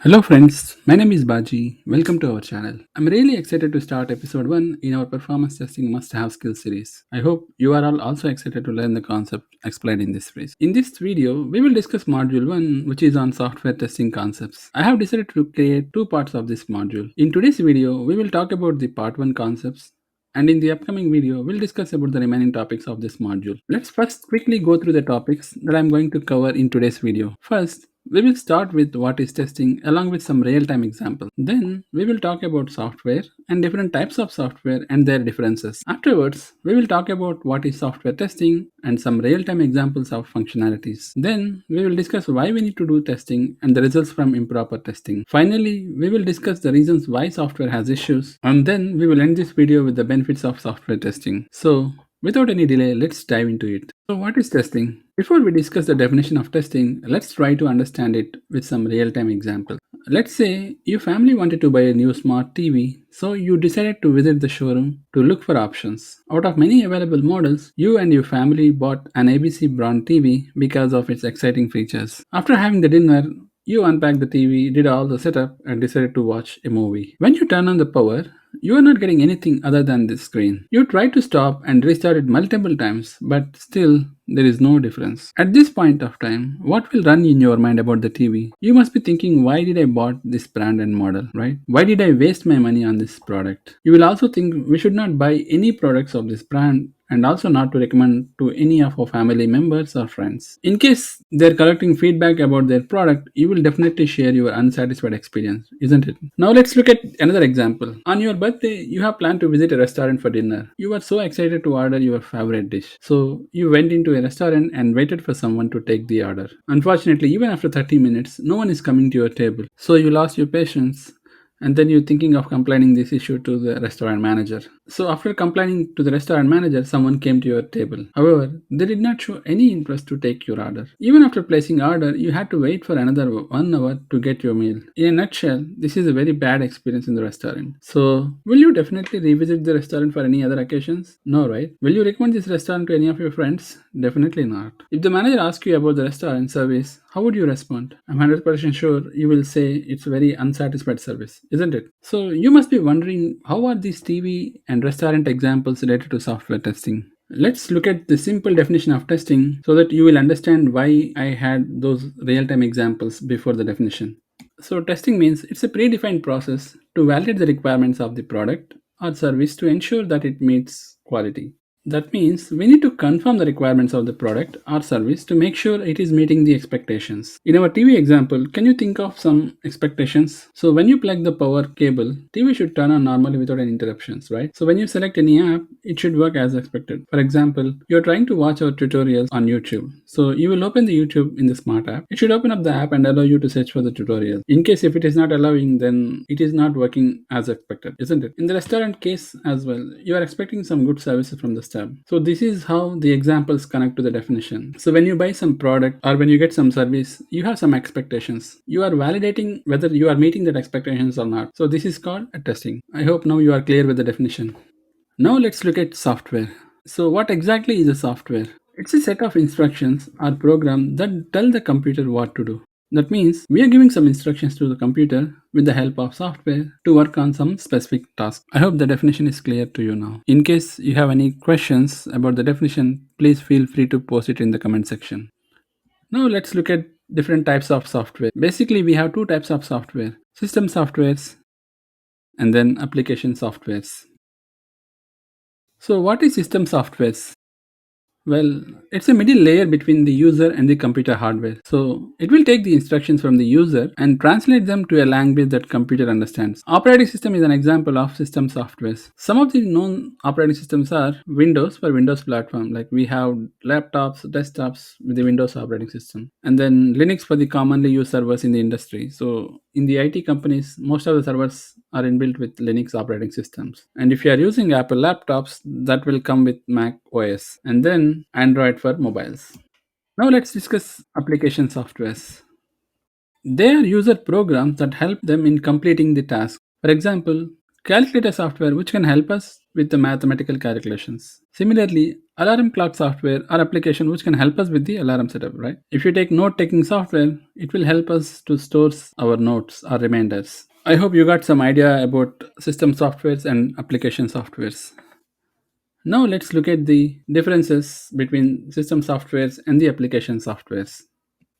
Hello friends, my name is Baji. Welcome to our channel. I'm really excited to start episode 1 in our performance testing must have skill series. I hope you are all also excited to learn the concept explained in this series. In this video, we will discuss module 1 which is on software testing concepts. I have decided to create two parts of this module. In today's video, we will talk about the part 1 concepts and in the upcoming video, we'll discuss about the remaining topics of this module. Let's first quickly go through the topics that I'm going to cover in today's video. First, we will start with what is testing along with some real-time examples. Then we will talk about software and different types of software and their differences. Afterwards, we will talk about what is software testing and some real-time examples of functionalities. Then we will discuss why we need to do testing and the results from improper testing. Finally, we will discuss the reasons why software has issues, and then we will end this video with the benefits of software testing. So without any delay, let's dive into it. So what is testing? Before we discuss the definition of testing, let's try to understand it with some real-time example. Let's say your family wanted to buy a new smart TV, so you decided to visit the showroom to look for options. Out of many available models, you and your family bought an ABC brand TV because of its exciting features. After having the dinner, you unpacked the TV, did all the setup, and decided to watch a movie. When you turn on the power, you are not getting anything other than this screen. You try to stop and restart it multiple times, but still there is no difference. At this point of time, what will run in your mind about the TV? You must be thinking, why did I bought this brand and model, right? Why did I waste my money on this product? You will also think we should not buy any products of this brand and also not to recommend to any of our family members or friends. In case they're collecting feedback about their product, you will definitely share your unsatisfied experience, isn't it? Now let's look at another example. On your birthday, you have planned to visit a restaurant for dinner. You were so excited to order your favorite dish. So you went into a restaurant and waited for someone to take the order. Unfortunately, even after 30 minutes, no one is coming to your table. So you lost your patience and then you're thinking of complaining this issue to the restaurant manager. So after complaining to the restaurant manager, someone came to your table. However, they did not show any interest to take your order. Even after placing order, you had to wait for another 1 hour to get your meal. In a nutshell, this is a very bad experience in the restaurant. So will you definitely revisit the restaurant for any other occasions? No, right? Will you recommend this restaurant to any of your friends? Definitely not. If the manager asks you about the restaurant service, how would you respond? I'm 100% sure you will say it's very unsatisfied service, isn't it? So you must be wondering, how are these TV and restaurant examples related to software testing? Let's look at the simple definition of testing so that you will understand why I had those real-time examples before the definition. So testing means it's a predefined process to validate the requirements of the product or service to ensure that it meets quality. That means we need to confirm the requirements of the product or service to make sure it is meeting the expectations. In our TV example, can you think of some expectations? So when you plug the power cable, TV should turn on normally without any interruptions, right? So when you select any app, it should work as expected. For example, you're trying to watch our tutorials on YouTube. So you will open the YouTube in the smart app. It should open up the app and allow you to search for the tutorial. In case if it is not allowing, then it is not working as expected, isn't it? In the restaurant case as well, you are expecting some good services from the staff. So this is how the examples connect to the definition. So when you buy some product or when you get some service, you have some expectations. You are validating whether you are meeting that expectations or not. So this is called a testing. I hope now you are clear with the definition. Now let's look at software. So what exactly is a software? It's a set of instructions or program that tell the computer what to do. That means we are giving some instructions to the computer with the help of software to work on some specific task. I hope the definition is clear to you now. In case you have any questions about the definition, please feel free to post it in the comment section. Now let's look at different types of software. Basically, we have two types of software: system softwares and then application softwares. So what is system softwares? Well, it's a middle layer between the user and the computer hardware. So it will take the instructions from the user and translate them to a language that computer understands. Operating system is an example of system softwares. Some of the known operating systems are Windows for Windows platform, like we have laptops, desktops with the Windows operating system, and then Linux for the commonly used servers in the industry. So in the IT companies, most of the servers are inbuilt with Linux operating systems. And if you are using Apple laptops, that will come with Mac OS, and then Android for mobiles. Now let's discuss application softwares. They are user programs that help them in completing the task. For example, calculator software which can help us with the mathematical calculations. Similarly, alarm clock software or application which can help us with the alarm setup, right? If you take note taking software, it will help us to store our notes or reminders. I hope you got some idea about system softwares and application softwares. Now let's look at the differences between system softwares and the application softwares.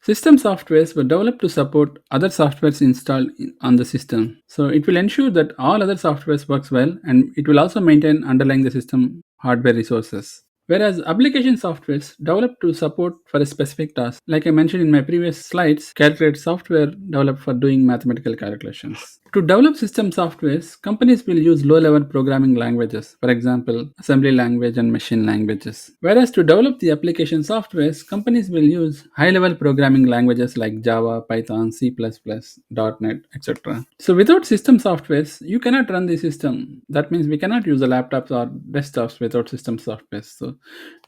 System softwares were developed to support other softwares installed on the system. So it will ensure that all other softwares works well, and it will also maintain underlying the system hardware resources. Whereas application softwares developed to support for a specific task, like I mentioned in my previous slides, calculate software developed for doing mathematical calculations. To develop system softwares, companies will use low-level programming languages, for example, assembly language and machine languages. Whereas to develop the application softwares, companies will use high-level programming languages like Java, Python, C++, .NET, etc. So without system softwares, you cannot run the system. That means we cannot use the laptops or desktops without system softwares. So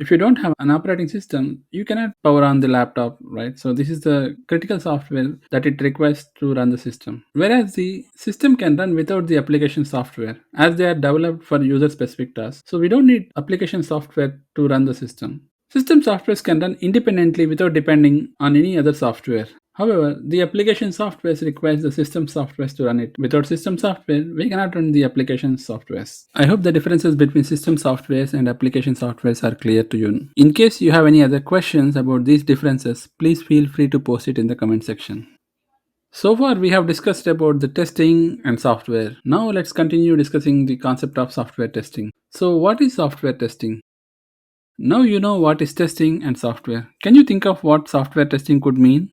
if you don't have an operating system, you cannot power on the laptop, right? So this is the critical software that it requires to run the system. Whereas the system can run without the application software as they are developed for user specific tasks. So we don't need application software to run the system. System softwares can run independently without depending on any other software. However, the application software requires the system software to run it. Without system software, we cannot run the application softwares. I hope the differences between system softwares and application softwares are clear to you. In case you have any other questions about these differences, please feel free to post it in the comment section. So far, we have discussed about the testing and software. Now, let's continue discussing the concept of software testing. So, what is software testing? Now you know what is testing and software. Can you think of what software testing could mean?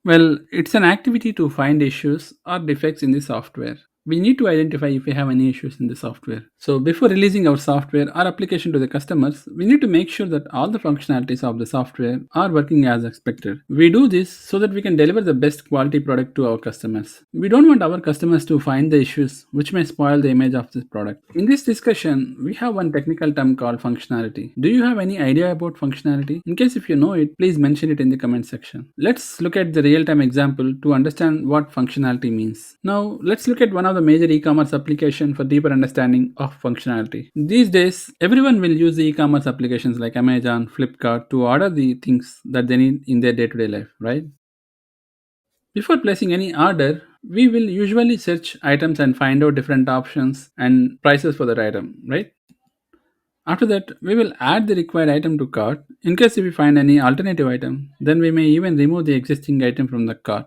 Well, it's an activity to find issues or defects in the software. We need to identify if we have any issues in the software. So, before releasing our software or application to the customers, we need to make sure that all the functionalities of the software are working as expected. We do this so that we can deliver the best quality product to our customers. We don't want our customers to find the issues which may spoil the image of this product. In this discussion, we have one technical term called functionality. Do you have any idea about functionality? In case if you know it, please mention it in the comment section. Let's look at the real-time example to understand what functionality means. Now, let's look at one of the major e-commerce application for deeper understanding of functionality. These days, everyone will use the e-commerce applications like Amazon, Flipkart to order the things that they need in their day-to-day life, right? Before placing any order, we will usually search items and find out different options and prices for that item, right? After that, we will add the required item to cart. In case if we find any alternative item, then we may even remove the existing item from the cart.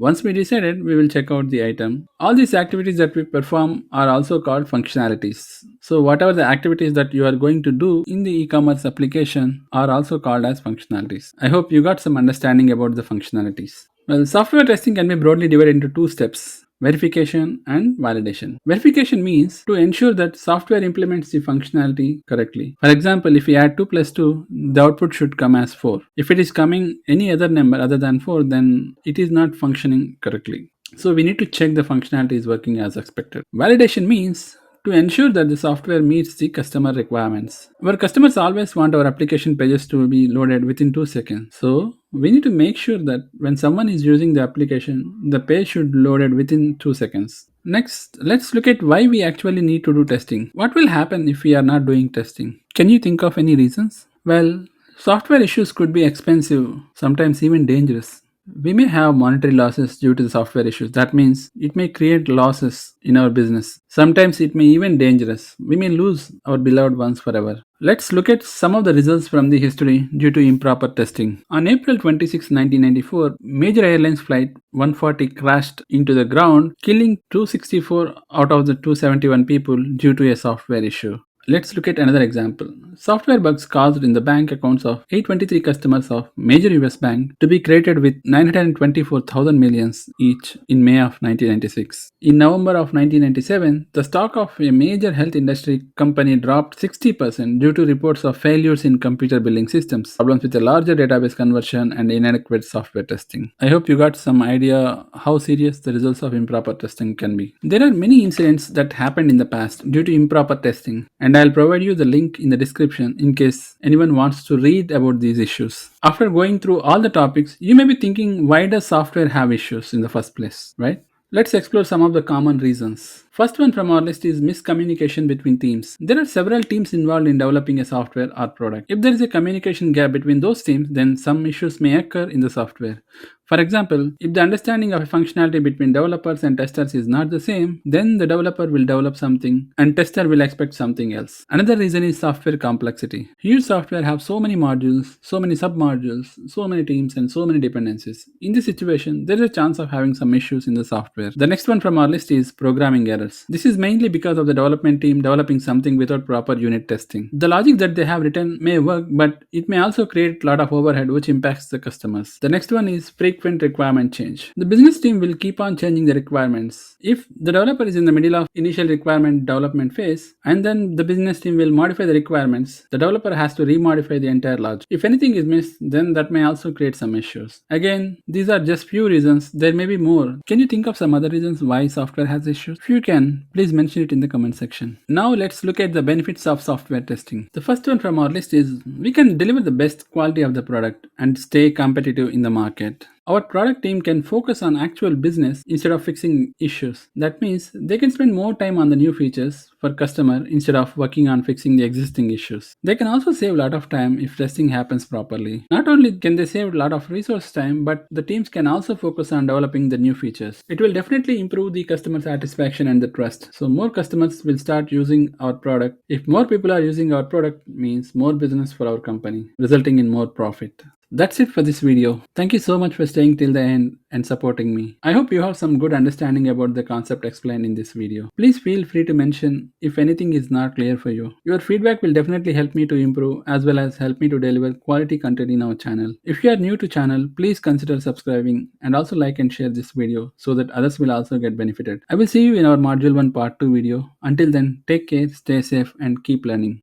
Once we decided, we will check out the item. All these activities that we perform are also called functionalities. So whatever the activities that you are going to do in the e-commerce application are also called as functionalities. I hope you got some understanding about the functionalities. Well, software testing can be broadly divided into two steps: verification and validation. Verification means to ensure that software implements the functionality correctly. For example, if we add 2 plus 2, the output should come as 4. If it is coming any other number other than 4, then it is not functioning correctly. So we need to check the functionality is working as expected. Validation means to ensure that the software meets the customer requirements. Our customers always want our application pages to be loaded within 2 seconds. So we need to make sure that when someone is using the application, the page should be loaded within 2 seconds. Next, let's look at why we actually need to do testing. What will happen if we are not doing testing? Can you think of any reasons? Well, software issues could be expensive, sometimes even dangerous. We may have monetary losses due to the software issues. That means it may create losses in our business. Sometimes it may even dangerous. We may lose our beloved ones forever. Let's look at some of the results from the history due to improper testing. On April 26, 1994, major airlines flight 140 crashed into the ground, killing 264 out of the 271 people due to a software issue. Let's look at another example. Software bugs caused in the bank accounts of 823 customers of major US bank to be created with 924,000 millions each in May of 1996. In November of 1997, the stock of a major health industry company dropped 60% due to reports of failures in computer billing systems, problems with a larger database conversion, and inadequate software testing. I hope you got some idea how serious the results of improper testing can be. There are many incidents that happened in the past due to improper testing, and I'll provide you the link in the description in case anyone wants to read about these issues. After going through all the topics, you may be thinking, why does software have issues in the first place, right? Let's explore some of the common reasons. First one from our list is miscommunication between teams. There are several teams involved in developing a software or product. If there is a communication gap between those teams, then some issues may occur in the software. For example, if the understanding of a functionality between developers and testers is not the same, then the developer will develop something and tester will expect something else. Another reason is software complexity. Huge software have so many modules, so many sub-modules, so many teams and so many dependencies. In this situation, there is a chance of having some issues in the software. The next one from our list is programming errors. This is mainly because of the development team developing something without proper unit testing. The logic that they have written may work, but it may also create a lot of overhead which impacts the customers. The next one is frequent requirement change. The business team will keep on changing the requirements. If the developer is in the middle of initial requirement development phase and then the business team will modify the requirements, the developer has to remodify the entire logic. If anything is missed, then that may also create some issues. Again, these are just few reasons. There may be more. Can you think of some other reasons why software has issues? If you can, please mention it in the comment section. Now let's look at the benefits of software testing. The first one from our list is we can deliver the best quality of the product and stay competitive in the market. Our product team can focus on actual business instead of fixing issues. That means they can spend more time on the new features for customer instead of working on fixing the existing issues. They can also save a lot of time if testing happens properly. Not only can they save a lot of resource time, but the teams can also focus on developing the new features. It will definitely improve the customer satisfaction and the trust. So more customers will start using our product. If more people are using our product, means more business for our company, resulting in more profit. That's it for this video. Thank you so much for staying till the end and supporting me. I hope you have some good understanding about the concept explained in this video. Please feel free to mention if anything is not clear for you. Your feedback will definitely help me to improve as well as help me to deliver quality content in our channel. If you are new to channel, please consider subscribing and also like and share this video so that others will also get benefited. I will see you in our module 1 part 2 video. Until then, take care, stay safe and keep learning.